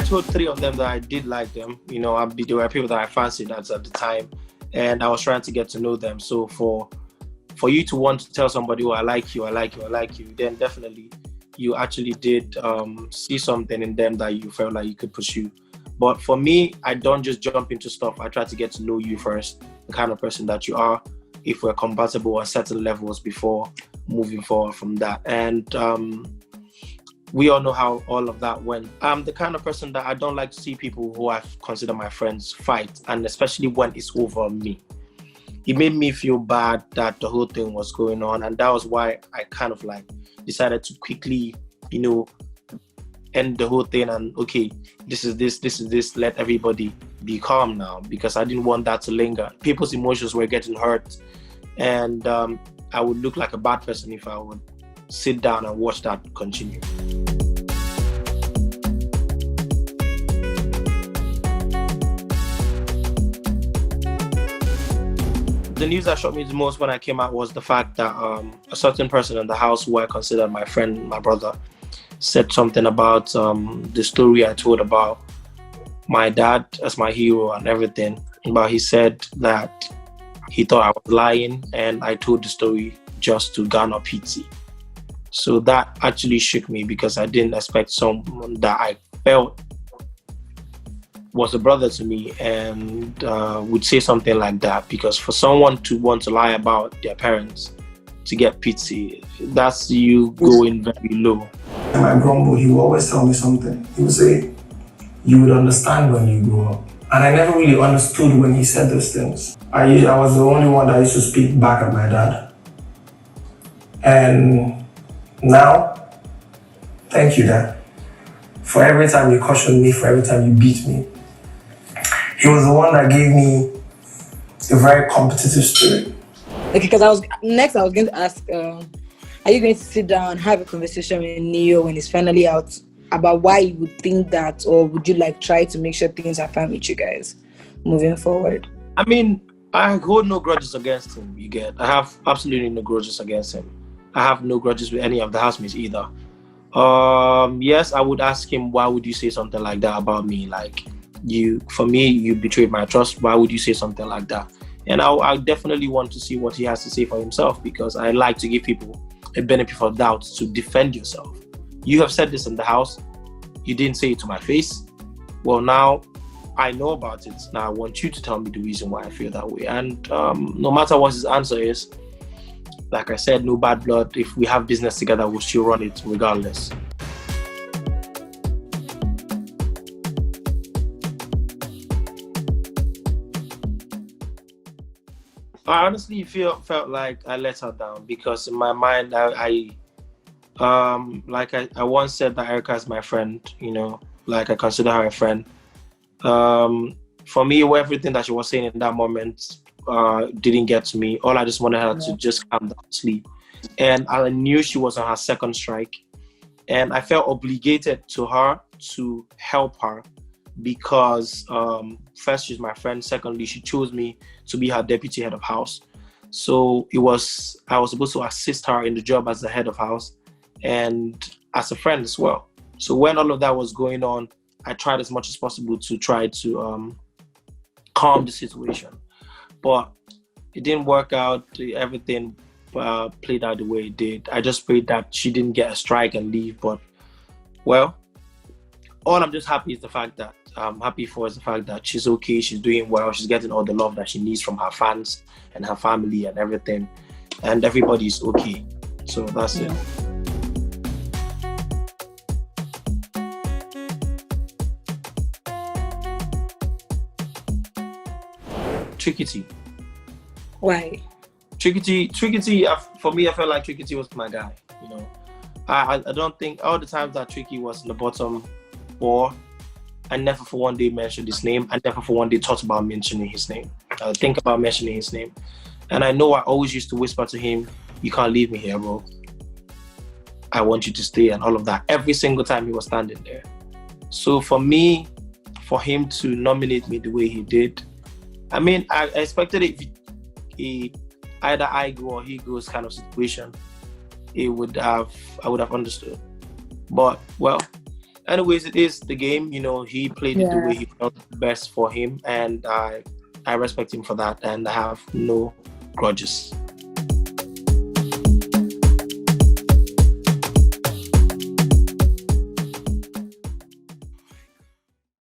told three of them that I did like them. They were people that I fancied at the time, and I was trying to get to know them. So for you to want to tell somebody, "Oh, I like you, I like you, I like you," then definitely you actually did see something in them that you felt like you could pursue. But for me, I don't just jump into stuff. I try to get to know you first, the kind of person that you are, if we're compatible on certain levels before moving forward from that. And we all know how all of that went. I'm the kind of person that I don't like to see people who I consider my friends fight, and especially when it's over me. It made me feel bad that the whole thing was going on, and that was why I kind of like decided to quickly, end the whole thing and okay, this is this, let everybody be calm now, because I didn't want that to linger. People's emotions were getting hurt, and I would look like a bad person if I would sit down and watch that continue. The news that shocked me the most when I came out was the fact that a certain person in the house who I considered my friend, my brother, said something about the story I told about my dad as my hero and everything. But he said that he thought I was lying and I told the story just to garner pity. So that actually shook me, because I didn't expect someone that I felt was a brother to me and would say something like that. Because for someone to want to lie about their parents to get pity, that's you going very low. And my grumble, he would always tell me something. He would say, "You would understand when you grow up." And I never really understood when he said those things. I was the only one that used to speak back at my dad. And now, thank you, Dad, for every time you cautioned me, for every time you beat me. He was the one that gave me a very competitive spirit. Okay, because I was going to ask, are you going to sit down and have a conversation with Neo when he's finally out about why you would think that, or would you like try to make sure things are fine with you guys moving forward? I mean, I hold no grudges against him, you get. I have absolutely no grudges against him. I have no grudges with any of the housemates either. Yes, I would ask him, why would you say something like that about me? Like, for me, you betrayed my trust. Why would you say something like that? And I definitely want to see what he has to say for himself, because I like to give people a benefit of doubt to defend yourself. You have said this in the house. You didn't say it to my face. Well, now I know about it. Now I want you to tell me the reason why I feel that way. And no matter what his answer is, like I said, no bad blood. If we have business together, we'll still run it regardless. I honestly felt like I let her down, because in my mind, I once said that Erica is my friend, like I consider her a friend. For me, everything that she was saying in that moment didn't get to me. All I just wanted her to just calm down, sleep. And I knew she was on her second strike. And I felt obligated to her to help her, because first, she's my friend. Secondly, she chose me to be her deputy head of house. So I was supposed to assist her in the job as the head of house and as a friend as well. So when all of that was going on, I tried as much as possible to try to calm the situation. But it didn't work out. Everything played out the way it did. I just prayed that she didn't get a strike and leave. But, well, all I'm just happy is the fact that I'm happy for is the fact that she's okay, she's doing well, she's getting all the love that she needs from her fans and her family and everything. And everybody's okay. So that's it. Tricky. Why? Tricky. For me, I felt like Tricky was my guy. I don't think all the times that Tricky was in the bottom four, I never for one day mentioned his name. I never for one day thought about mentioning his name. I think about mentioning his name. And I know I always used to whisper to him, "You can't leave me here, bro. I want you to stay," and all of that. Every single time he was standing there. So for me, for him to nominate me the way he did, I mean, I expected it if he either I go or he goes kind of situation, I would have understood. But, well, anyways, it is the game. He played it the Yeah. way he felt best for him, and I respect him for that, and I have no grudges.